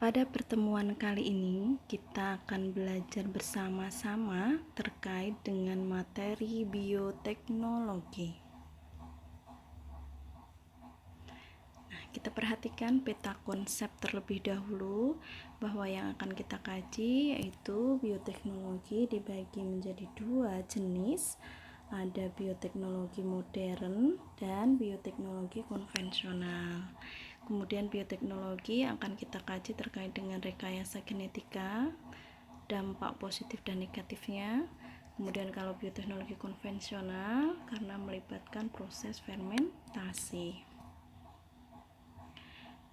Pada pertemuan kali ini, kita akan belajar bersama-sama terkait dengan materi bioteknologi. Kita perhatikan peta konsep terlebih dahulu bahwa yang akan kita kaji yaitu bioteknologi dibagi menjadi dua jenis. Ada bioteknologi modern dan bioteknologi konvensional. Kemudian bioteknologi akan kita kaji terkait dengan rekayasa genetika, dampak positif dan negatifnya. Kemudian kalau bioteknologi konvensional karena melibatkan proses fermentasi.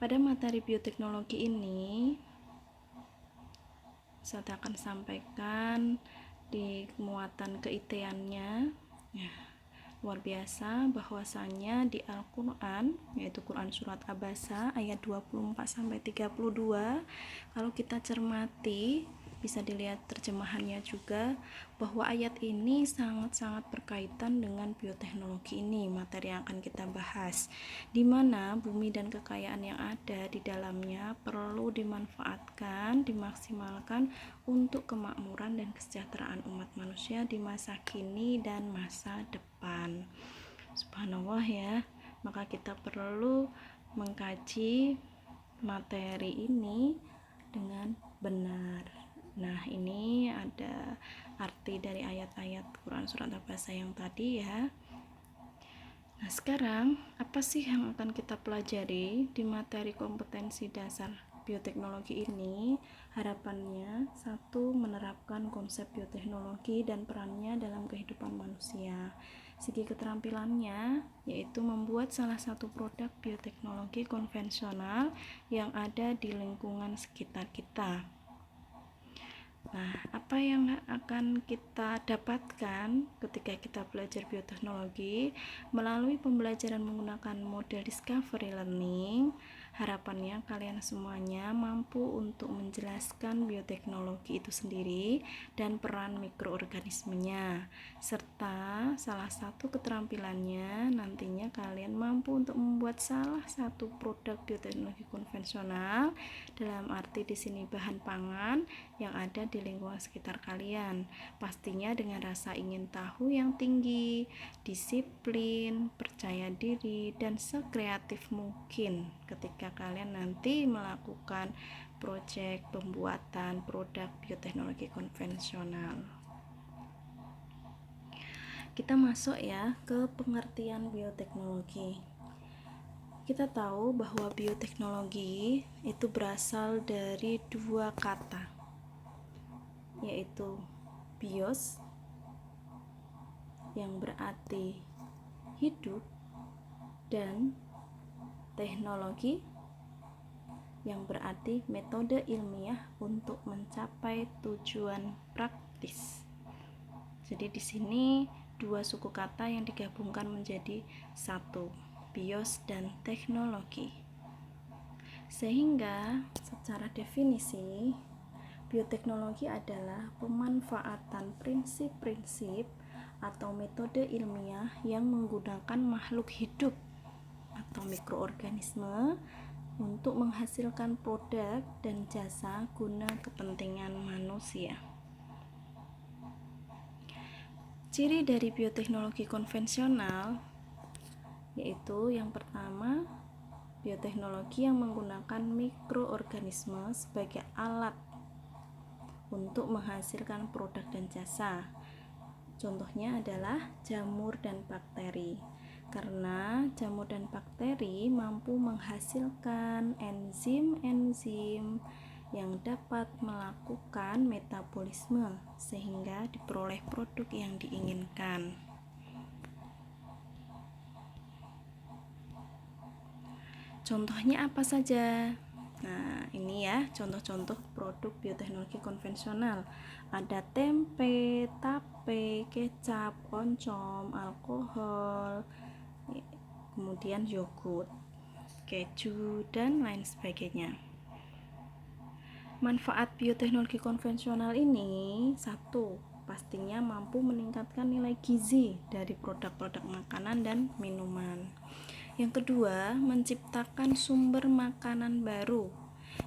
Pada materi bioteknologi ini saya akan sampaikan di muatan keitiannya luar biasa bahwasannya di Al-Quran, yaitu Quran surat Abasa ayat 24-32, kalau kita cermati bisa dilihat terjemahannya juga bahwa ayat ini sangat-sangat berkaitan dengan bioteknologi ini, materi yang akan kita bahas, di mana bumi dan kekayaan yang ada di dalamnya perlu dimanfaatkan, dimaksimalkan untuk kemakmuran dan kesejahteraan umat manusia di masa kini dan masa depan. Subhanallah ya, maka kita perlu mengkaji materi ini dengan benar. Nah, ini ada arti dari ayat-ayat Quran surat Abasa yang tadi ya. Nah, sekarang apa sih yang akan kita pelajari di materi kompetensi dasar bioteknologi ini? Harapannya, 1. Menerapkan konsep bioteknologi dan perannya dalam kehidupan manusia. Segi keterampilannya yaitu membuat salah satu produk bioteknologi konvensional yang ada di lingkungan sekitar kita. Nah, apa yang akan kita dapatkan ketika kita belajar bioteknologi melalui pembelajaran menggunakan model discovery learning? Harapannya kalian semuanya mampu untuk menjelaskan bioteknologi itu sendiri dan peran mikroorganismenya, serta salah satu keterampilannya nantinya kalian mampu untuk membuat salah satu produk bioteknologi konvensional, dalam arti di sini bahan pangan yang ada di lingkungan sekitar kalian, pastinya dengan rasa ingin tahu yang tinggi, disiplin, percaya diri, dan sekreatif mungkin ketika kalian nanti melakukan proyek pembuatan produk bioteknologi konvensional. Kita masuk ya ke pengertian bioteknologi. Kita tahu bahwa bioteknologi itu berasal dari dua kata, yaitu bios yang berarti hidup dan teknologi yang berarti metode ilmiah untuk mencapai tujuan praktis. Jadi di sini dua suku kata yang digabungkan menjadi satu, bios dan teknologi. Sehingga secara definisi bioteknologi adalah pemanfaatan prinsip-prinsip atau metode ilmiah yang menggunakan makhluk hidup atau mikroorganisme untuk menghasilkan produk dan jasa guna kepentingan manusia. Ciri dari bioteknologi konvensional yaitu yang pertama, bioteknologi yang menggunakan mikroorganisme sebagai alat untuk menghasilkan produk dan jasa. Contohnya adalah jamur dan bakteri. Karena jamur dan bakteri mampu menghasilkan enzim-enzim yang dapat melakukan metabolisme sehingga diperoleh produk yang diinginkan. Contohnya apa saja? Nah, ini ya contoh-contoh produk bioteknologi konvensional. Ada tempe, tape, kecap, oncom, alkohol, kemudian yogurt, keju, dan lain sebagainya. Manfaat bioteknologi konvensional ini, 1. Pastinya mampu meningkatkan nilai gizi dari produk-produk makanan dan minuman. Yang kedua, menciptakan sumber makanan baru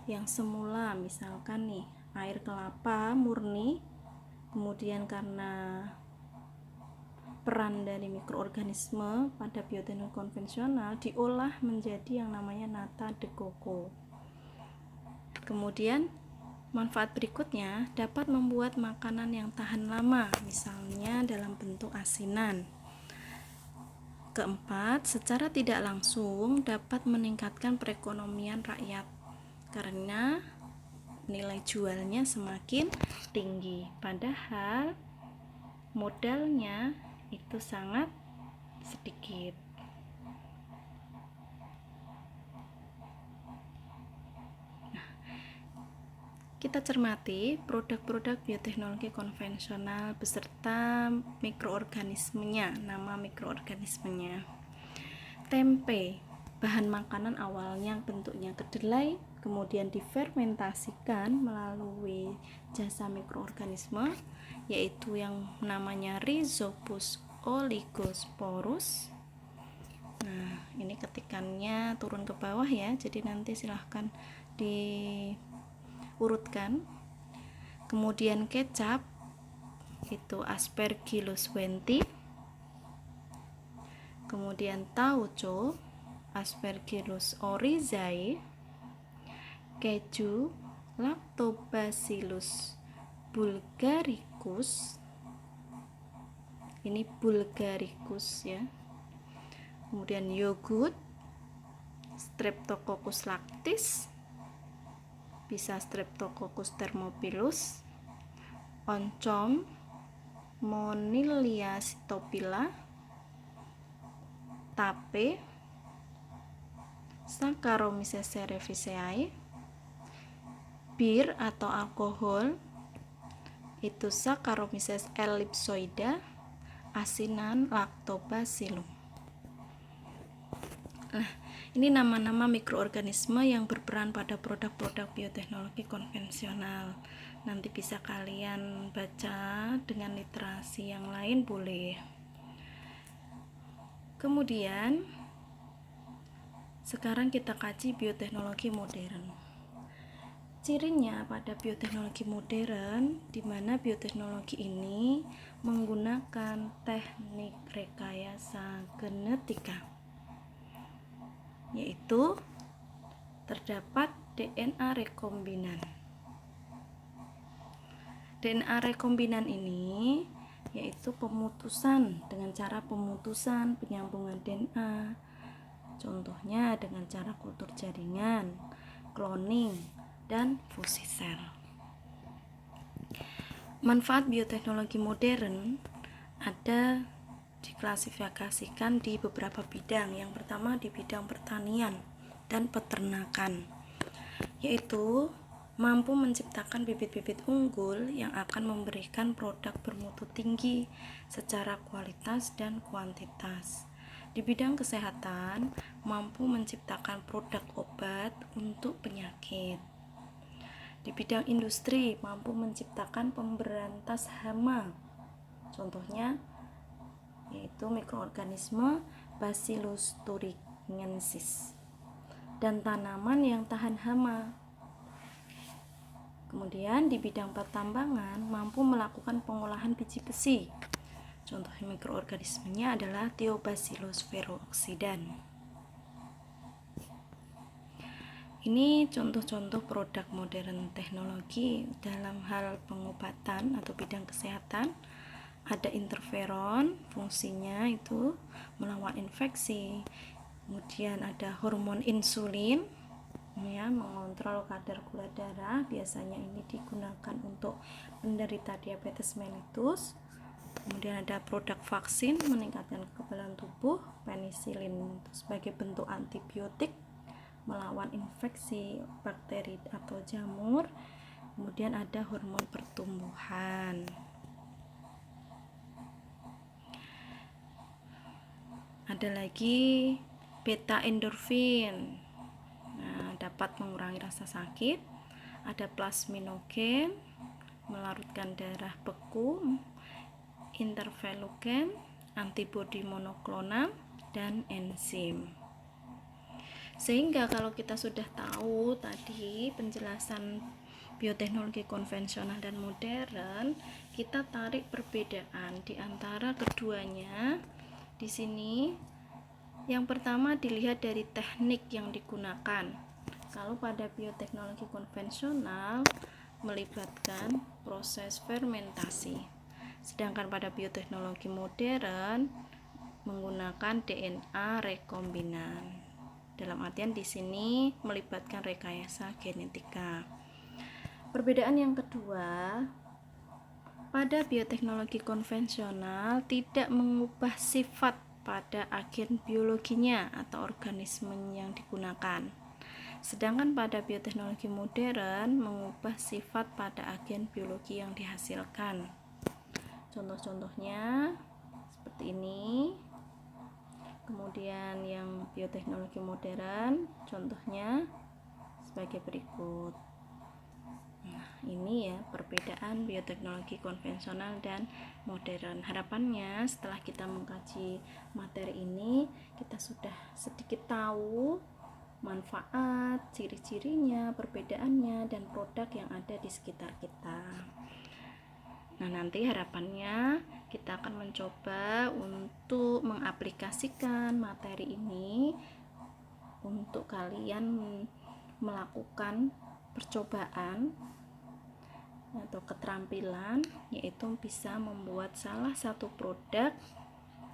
yang semula misalkan nih air kelapa murni, kemudian karena peran dari mikroorganisme pada bioteknologi konvensional diolah menjadi yang namanya nata de coco. Kemudian manfaat berikutnya dapat membuat makanan yang tahan lama, misalnya dalam bentuk asinan. Keempat, secara tidak langsung dapat meningkatkan perekonomian rakyat karena nilai jualnya semakin tinggi, padahal modalnya itu sangat sedikit. Kita cermati produk-produk bioteknologi konvensional beserta mikroorganismenya, nama mikroorganismenya. Tempe, bahan makanan awalnya bentuknya kedelai, kemudian difermentasikan melalui jasa mikroorganisme, yaitu yang namanya Rhizopus oligosporus. Nah, ini ketikannya turun ke bawah ya, jadi nanti silahkan diurutkan. Kemudian kecap itu Aspergillus wenti. Kemudian tauco Aspergillus oryzae. Keju Lactobacillus bulgaricus. Ini bulgaricus ya. Kemudian yogurt Streptococcus lactis, bisa Streptococcus thermophilus. Oncom Moniliae cytophila. Tape Saccharomyces cerevisiae. Bir atau alkohol itu Saccharomyces ellipsoida. Asinan Lactobacillum. Nah, ini nama-nama mikroorganisme yang berperan pada produk-produk bioteknologi konvensional. Nanti bisa kalian baca dengan literasi yang lain boleh. Kemudian sekarang kita kaji bioteknologi modern. Cirinya pada bioteknologi modern, di mana bioteknologi ini menggunakan teknik rekayasa genetika, yaitu terdapat DNA rekombinan. DNA rekombinan ini yaitu pemutusan dengan cara pemutusan penyambungan DNA. Contohnya dengan cara kultur jaringan, cloning, dan fusi sel. Manfaat bioteknologi modern ada diklasifikasikan di beberapa bidang. Yang pertama di bidang pertanian dan peternakan, yaitu mampu menciptakan bibit-bibit unggul yang akan memberikan produk bermutu tinggi secara kualitas dan kuantitas. Di bidang kesehatan, mampu menciptakan produk obat untuk penyakit. Di bidang industri, mampu menciptakan pemberantas hama. Contohnya yaitu mikroorganisme Bacillus thuringiensis dan tanaman yang tahan hama. Kemudian di bidang pertambangan mampu melakukan pengolahan biji besi. Contoh mikroorganismenya adalah Thiobacillus ferrooxidan. Ini contoh-contoh produk modern teknologi dalam hal pengobatan atau bidang kesehatan. Ada interferon, fungsinya itu melawan infeksi. Kemudian ada hormon insulin, ya, mengontrol kadar gula darah. Biasanya ini digunakan untuk penderita diabetes mellitus. Kemudian ada produk vaksin, meningkatkan kekebalan tubuh. Penisilin sebagai bentuk antibiotik melawan infeksi bakteri atau jamur. Kemudian ada hormon pertumbuhan. Ada lagi beta endorfin, dapat mengurangi rasa sakit. Ada plasminogen, melarutkan darah beku. Interleukin, antibodi monoklonal, dan enzim. Sehingga kalau kita sudah tahu tadi penjelasan bioteknologi konvensional dan modern, kita tarik perbedaan di antara keduanya. Di sini yang pertama dilihat dari teknik yang digunakan. Kalau pada bioteknologi konvensional melibatkan proses fermentasi, sedangkan pada bioteknologi modern menggunakan DNA rekombinan. Dalam artian di sini melibatkan rekayasa genetika. Perbedaan yang kedua, pada bioteknologi konvensional tidak mengubah sifat pada agen biologinya atau organisme yang digunakan. Sedangkan pada bioteknologi modern mengubah sifat pada agen biologi yang dihasilkan. Contoh-contohnya seperti ini. Kemudian yang bioteknologi modern contohnya sebagai berikut. Nah, ini ya perbedaan bioteknologi konvensional dan modern. Harapannya setelah kita mengkaji materi ini, kita sudah sedikit tahu manfaat, ciri-cirinya, perbedaannya, dan produk yang ada di sekitar kita. Nah, nanti harapannya kita akan mencoba untuk mengaplikasikan materi ini untuk kalian melakukan percobaan atau keterampilan, yaitu bisa membuat salah satu produk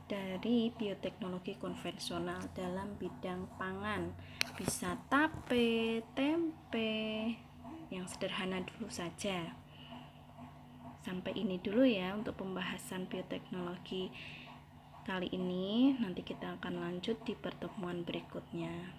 dari bioteknologi konvensional dalam bidang pangan. Bisa tape, tempe, yang sederhana dulu saja. Sampai ini dulu ya untuk pembahasan bioteknologi kali ini. Nanti kita akan lanjut di pertemuan berikutnya.